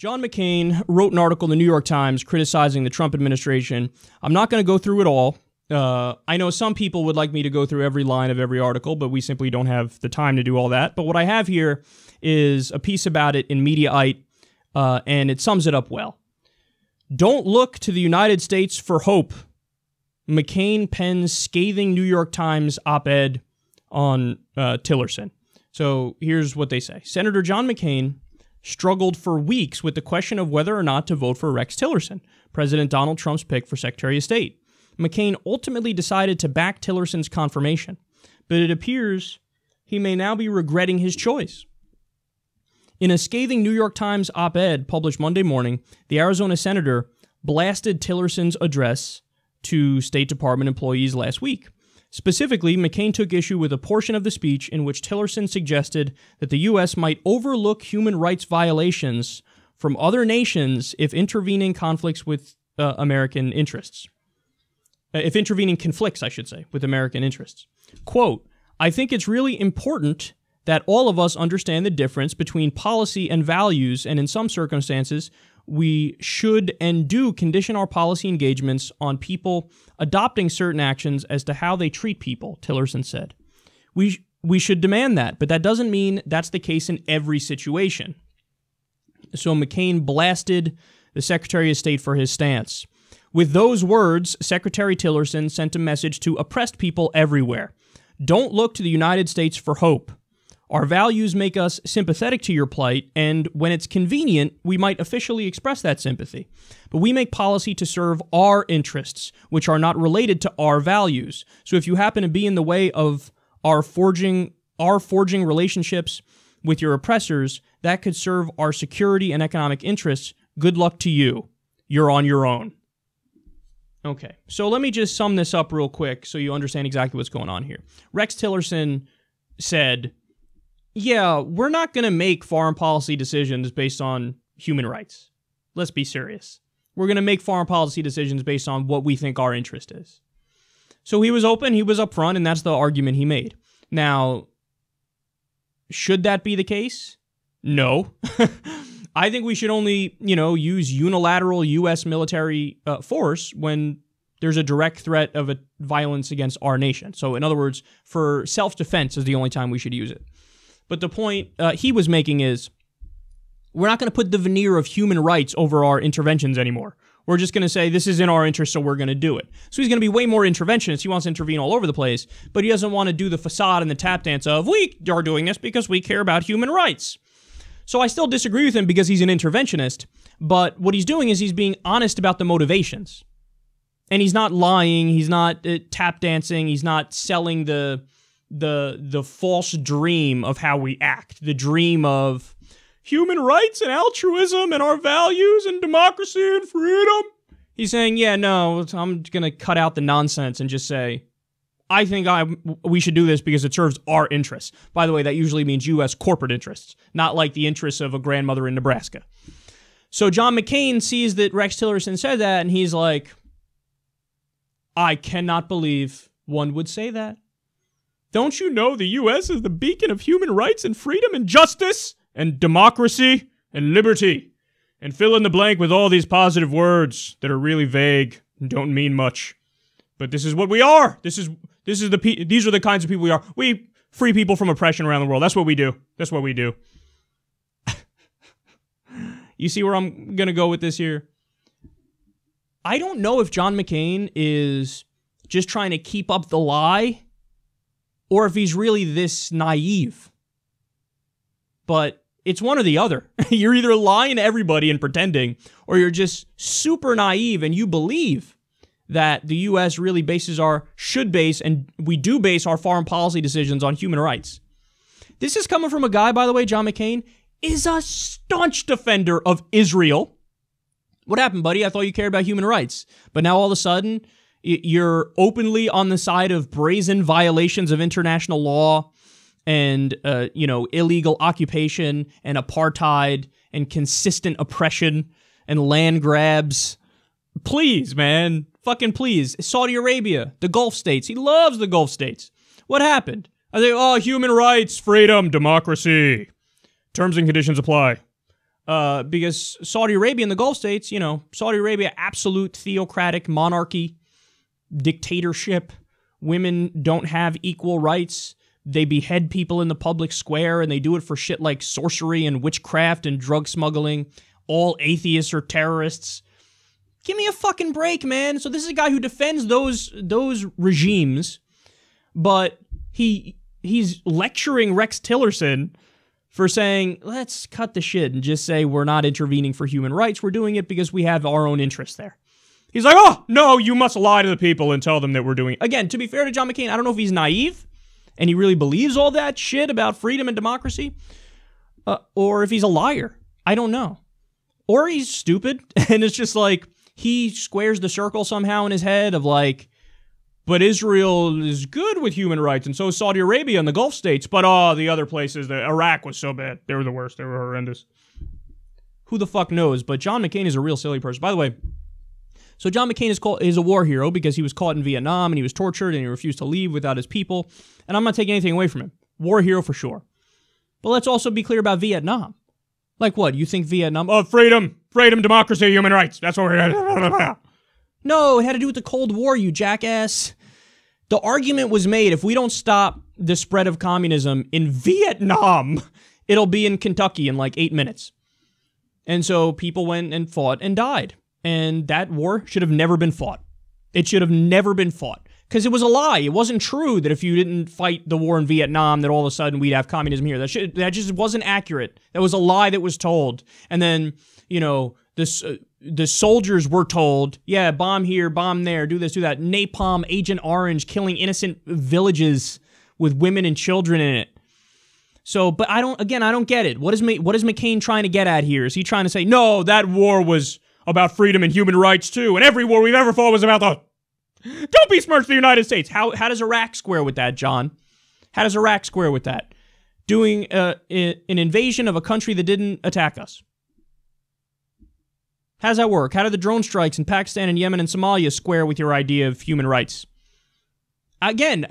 John McCain wrote an article in the New York Times criticizing the Trump administration. I'm not going to go through it all. I know some people would like me to go through every line of every article, but we simply don't have the time to do all that. But what I have here is a piece about it in Mediaite, and it sums it up well. Don't look to the United States for hope. McCain pens scathing New York Times op-ed on Tillerson. So here's what they say. Senator John McCain struggled for weeks with the question of whether or not to vote for Rex Tillerson, President Donald Trump's pick for Secretary of State. McCain ultimately decided to back Tillerson's confirmation, but it appears he may now be regretting his choice. In a scathing New York Times op-ed published Monday morning, the Arizona senator blasted Tillerson's address to State Department employees last week. Specifically, McCain took issue with a portion of the speech in which Tillerson suggested that the U.S. might overlook human rights violations from other nations if intervening conflicts with American interests. If intervening conflicts, I should say, with American interests. Quote, I think it's really important that all of us understand the difference between policy and values, and in some circumstances, we should and do condition our policy engagements on people adopting certain actions as to how they treat people, Tillerson said. We should demand that, but that doesn't mean that's the case in every situation. So McCain blasted the Secretary of State for his stance. With those words, Secretary Tillerson sent a message to oppressed people everywhere. Don't look to the United States for hope. Our values make us sympathetic to your plight, and when it's convenient, we might officially express that sympathy. But we make policy to serve our interests, which are not related to our values. So if you happen to be in the way of our forging relationships with your oppressors, that could serve our security and economic interests. Good luck to you. You're on your own. Okay, so let me just sum this up real quick so you understand exactly what's going on here. Rex Tillerson said, yeah, we're not going to make foreign policy decisions based on human rights. Let's be serious. We're going to make foreign policy decisions based on what we think our interest is. So he was open, he was upfront, and that's the argument he made. Now, should that be the case? No. I think we should only, use unilateral U.S. military force when there's a direct threat of a violence against our nation. So in other words, for self-defense is the only time we should use it. But the point he was making is, we're not going to put the veneer of human rights over our interventions anymore. We're just going to say, this is in our interest, so we're going to do it. So he's going to be way more interventionist. He wants to intervene all over the place, but he doesn't want to do the facade and the tap dance of, we are doing this because we care about human rights. So I still disagree with him because he's an interventionist, but what he's doing is he's being honest about the motivations. And he's not lying, he's not tap dancing, he's not selling the false dream of how we act, the dream of human rights and altruism and our values and democracy and freedom. He's saying, yeah, no, I'm going to cut out the nonsense and just say, I think we should do this because it serves our interests. By the way, that usually means U.S. corporate interests, not like the interests of a grandmother in Nebraska. So John McCain sees that Rex Tillerson said that, and he's like, I cannot believe one would say that. Don't you know the U.S. is the beacon of human rights and freedom and justice and democracy and liberty? And fill in the blank with all these positive words that are really vague and don't mean much. But this is what we are. These are the kinds of people we are. We free people from oppression around the world. That's what we do. That's what we do. You see where I'm going to go with this here? I don't know if John McCain is just trying to keep up the lie or if he's really this naive. But it's one or the other. You're either lying to everybody and pretending, or you're just super naive and you believe that the U.S. really should base, and we do base our foreign policy decisions on human rights. This is coming from a guy, by the way, John McCain, is a staunch defender of Israel. What happened, buddy? I thought you cared about human rights. But now all of a sudden, you're openly on the side of brazen violations of international law and, illegal occupation and apartheid and consistent oppression and land grabs. Please, man. Fucking please. Saudi Arabia, the Gulf states. He loves the Gulf states. What happened? Are they, human rights, freedom, democracy. Terms and conditions apply. Because Saudi Arabia and the Gulf states, you know, Saudi Arabia, absolute theocratic monarchy, dictatorship. Women don't have equal rights. They behead people in the public square, and they do it for shit like sorcery and witchcraft and drug smuggling. All atheists are terrorists. Give me a fucking break, man. So this is a guy who defends those regimes, but he's lecturing Rex Tillerson for saying, let's cut the shit and just say we're not intervening for human rights. We're doing it because we have our own interests there. He's like, oh, no, you must lie to the people and tell them that we're doing it. Again, to be fair to John McCain, I don't know if he's naive and he really believes all that shit about freedom and democracy, or if he's a liar. I don't know. Or he's stupid, and it's just like, he squares the circle somehow in his head of like, but Israel is good with human rights, and so is Saudi Arabia and the Gulf states, but the other places, Iraq was so bad. They were the worst. They were horrendous. Who the fuck knows? But John McCain is a real silly person. By the way, so John McCain is a war hero because he was caught in Vietnam and he was tortured and he refused to leave without his people. And I'm not taking anything away from him. War hero for sure. But let's also be clear about Vietnam. Like what? You think Vietnam? Oh, freedom, democracy, human rights. That's what we're at. No, it had to do with the Cold War, you jackass. The argument was made, if we don't stop the spread of communism in Vietnam, it'll be in Kentucky in like 8 minutes. And so people went and fought and died. And that war should have never been fought. It should have never been fought. Because it was a lie. It wasn't true that if you didn't fight the war in Vietnam, that all of a sudden we'd have communism here. That just wasn't accurate. That was a lie that was told. And then, you know, the soldiers were told, yeah, bomb here, bomb there, do this, do that. Napalm, Agent Orange, killing innocent villages with women and children in it. So, but I don't get it. What is McCain trying to get at here? Is he trying to say, no, that war was about freedom and human rights too, and every war we've ever fought was about the... Don't besmirch the United States. How does Iraq square with that, John? How does Iraq square with that? Doing an invasion of a country that didn't attack us. How does that work? How do the drone strikes in Pakistan and Yemen and Somalia square with your idea of human rights? Again,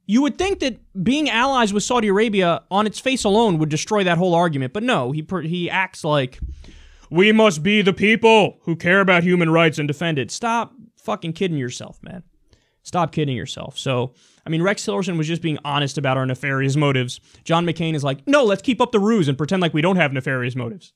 you would think that being allies with Saudi Arabia on its face alone would destroy that whole argument, but no, he acts like, we must be the people who care about human rights and defend it. Stop fucking kidding yourself, man. Stop kidding yourself. So, I mean, Rex Tillerson was just being honest about our nefarious motives. John McCain is like, no, let's keep up the ruse and pretend like we don't have nefarious motives.